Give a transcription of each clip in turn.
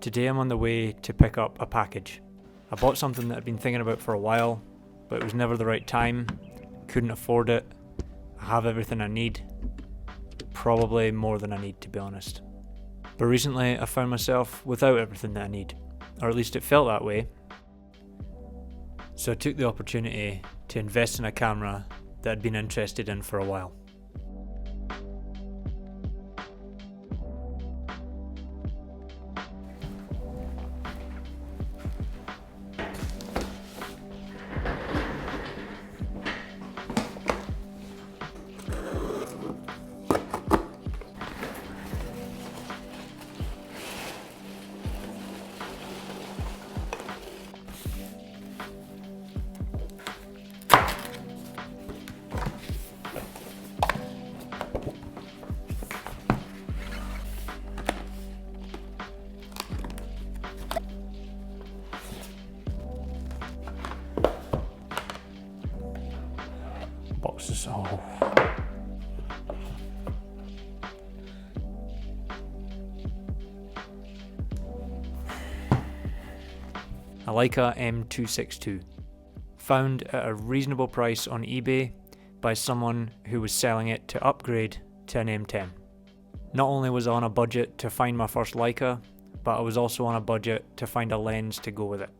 Today I'm on the way to pick up a package. I bought something that I'd been thinking about for a while, but it was never the right time, couldn't afford it. I have everything I need, probably more than I need to be honest. But recently I found myself without everything that I need, or at least it felt that way. So I took the opportunity to invest in a camera that I'd been interested in for a while. Boxes, oh. A Leica M262, found at a reasonable price on eBay by someone who was selling it to upgrade to an M10. Not only was I on a budget to find my first Leica, but I was also on a budget to find a lens to go with it.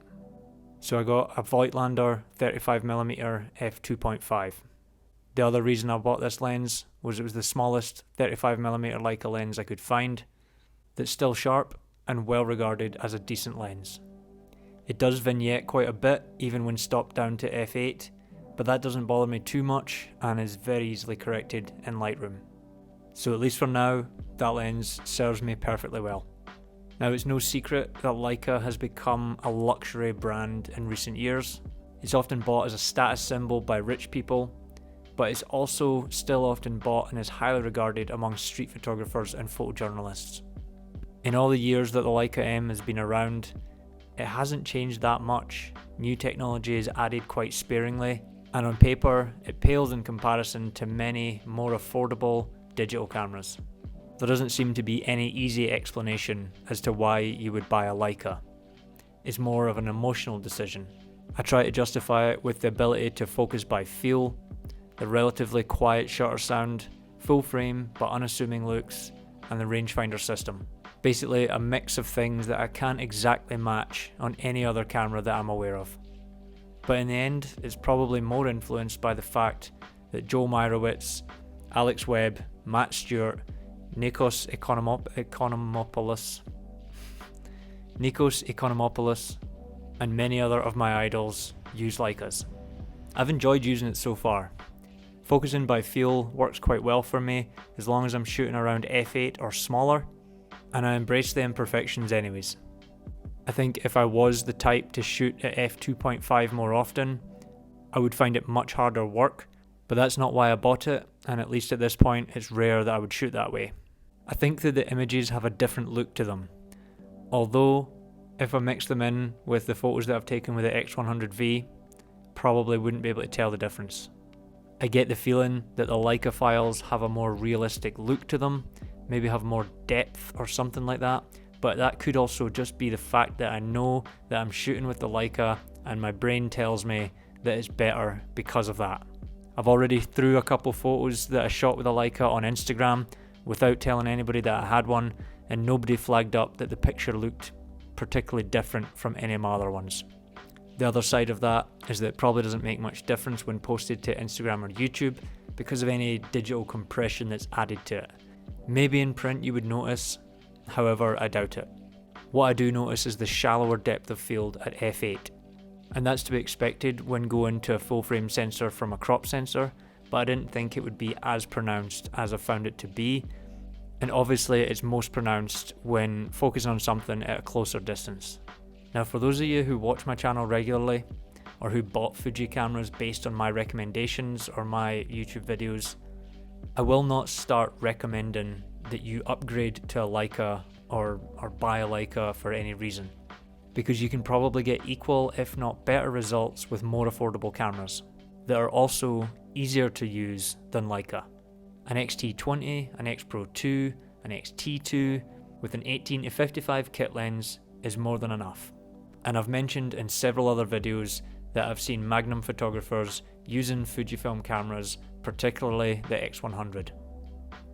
So I got a Voigtlander 35mm f2.5. The other reason I bought this lens was it was the smallest 35mm Leica lens I could find that's still sharp and well regarded as a decent lens. It does vignette quite a bit even when stopped down to f8, but that doesn't bother me too much and is very easily corrected in Lightroom. So at least for now, that lens serves me perfectly well. Now it's no secret that Leica has become a luxury brand in recent years. It's often bought as a status symbol by rich people, but it's also still often bought and is highly regarded among street photographers and photojournalists. In all the years that the Leica M has been around, it hasn't changed that much. New technology is added quite sparingly, and on paper it pales in comparison to many more affordable digital cameras. There doesn't seem to be any easy explanation as to why you would buy a Leica. It's more of an emotional decision. I try to justify it with the ability to focus by feel, the relatively quiet shutter sound, full frame but unassuming looks, and the rangefinder system. Basically a mix of things that I can't exactly match on any other camera that I'm aware of. But in the end, it's probably more influenced by the fact that Joe Meyerowitz, Alex Webb, Matt Stewart, Nikos Economopoulos, and many other of my idols use Leicas. I've enjoyed using it so far. Focusing by feel works quite well for me as long as I'm shooting around f8 or smaller, and I embrace the imperfections anyways. I think if I was the type to shoot at f2.5 more often, I would find it much harder work, but that's not why I bought it, and at least at this point it's rare that I would shoot that way. I think that the images have a different look to them, although if I mix them in with the photos that I've taken with the X100V, probably wouldn't be able to tell the difference. I get the feeling that the Leica files have a more realistic look to them, maybe have more depth or something like that, but that could also just be the fact that I know that I'm shooting with the Leica and my brain tells me that it's better because of that. I've already threw a couple photos that I shot with a Leica on Instagram without telling anybody that I had one, and nobody flagged up that the picture looked particularly different from any of my other ones. The other side of that is that it probably doesn't make much difference when posted to Instagram or YouTube because of any digital compression that's added to it. Maybe in print you would notice, however I doubt it. What I do notice is the shallower depth of field at f8, and that's to be expected when going to a full frame sensor from a crop sensor, but I didn't think it would be as pronounced as I found it to be, and obviously it's most pronounced when focusing on something at a closer distance. Now for those of you who watch my channel regularly, or who bought Fuji cameras based on my recommendations or my YouTube videos, I will not start recommending that you upgrade to a Leica or buy a Leica for any reason, because you can probably get equal if not better results with more affordable cameras that are also easier to use than Leica. An X-T20, an X-Pro 2, an X-T2 with an 18-55 kit lens is more than enough. And I've mentioned in several other videos that I've seen Magnum photographers using Fujifilm cameras, particularly the X100.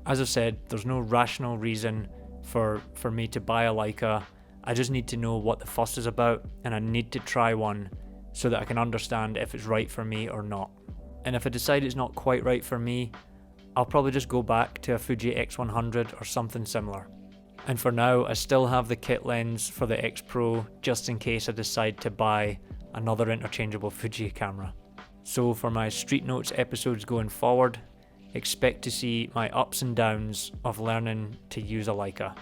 As I've said, there's no rational reason for me to buy a Leica. I just need to know what the fuss is about, and I need to try one so that I can understand if it's right for me or not. And if I decide it's not quite right for me, I'll probably just go back to a Fuji X100 or something similar. And for now, I still have the kit lens for the X Pro just in case I decide to buy another interchangeable Fuji camera. So for my Street Notes episodes going forward, expect to see my ups and downs of learning to use a Leica.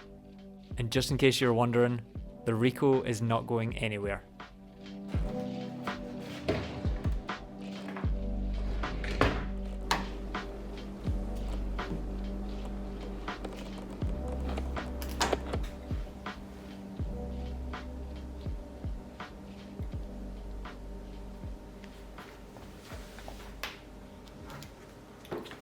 And just in case you're wondering, the Ricoh is not going anywhere.